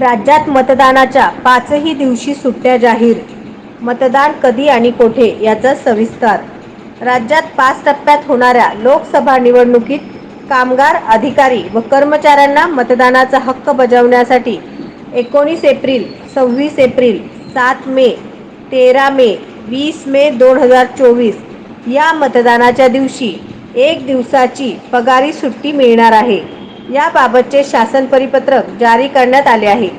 राज्यात मतदानाच्या पाचही दिवशी सुट्ट्या जाहीर. मतदान कधी आणि कोठे याचा सविस्तर. राज्यात 5 टप्प्यात होणाऱ्या लोकसभा निवडणुकीत कामगार, अधिकारी व कर्मचाऱ्यांना मतदानाचा हक्क बजावण्यासाठी 19 एप्रिल, 26 एप्रिल, 7 मे, 13 मे, 20 मे 2024 या मतदानाच्या दिवशी 1 दिवसाची पगारी सुट्टी मिळणार आहे. याबाबतचे शासन परिपत्रक जारी करण्यात आले आहे.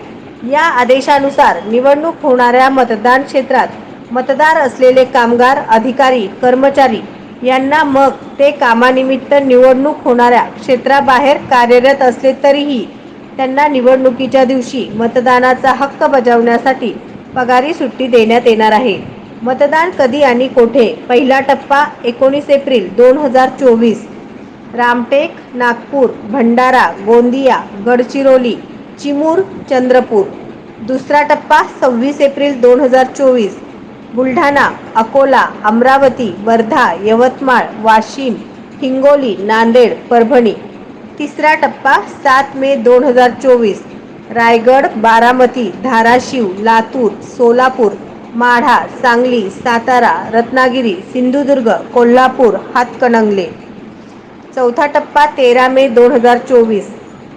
या आदेशानुसार निवडणूक होणाऱ्या मतदान क्षेत्रात मतदार असलेले कामगार, अधिकारी, कर्मचारी यांना मग ते कामानिमित्त निवडणूक होणाऱ्या क्षेत्राबाहेर कार्यरत असले तरीही त्यांना निवडणुकीच्या दिवशी मतदानाचा हक्क बजावण्यासाठी पगारी सुट्टी देण्यात येणार आहे. मतदान कधी आणि कोठे? पहिला टप्पा 19 एप्रिल 2024 रामटेक, नागपूर, भंडारा, गोंदिया, गडचिरोली, चिमूर, चंद्रपूर. दुसरा टप्पा 26 एप्रिल 2024 बुलढाणा, अकोला, अमरावती, वर्धा, यवतमाळ, वाशिम, हिंगोली, नांदेड, परभणी. तिसरा टप्पा 7 मे 2024 रायगड, बारामती, धाराशिव, लातूर, सोलापूर, माढा, सांगली, सातारा, रत्नागिरी, सिंधुदुर्ग, कोल्हापूर, हातकणंगले. चौथा टप्पा 13 मे 2024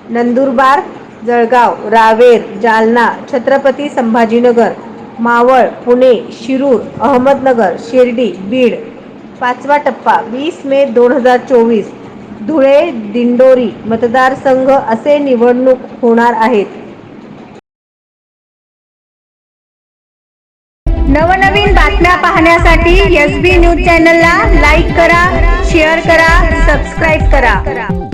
नंदुरबार, जळगाव, रावेर, जालना, छत्रपती संभाजीनगर, मावळ, पुणे, शिरूर, अहमदनगर, शिर्डी, बीड. पाचवा टप्पा 20 मे 2024 धुळे, दिंडोरी मतदारसंघ असे निवडणूक होणार आहेत. नवनवीन बातम्या पाहण्यासाठी SB न्यूज चॅनलला लाईक करा, शेअर करा, सबस्क्राईब करा.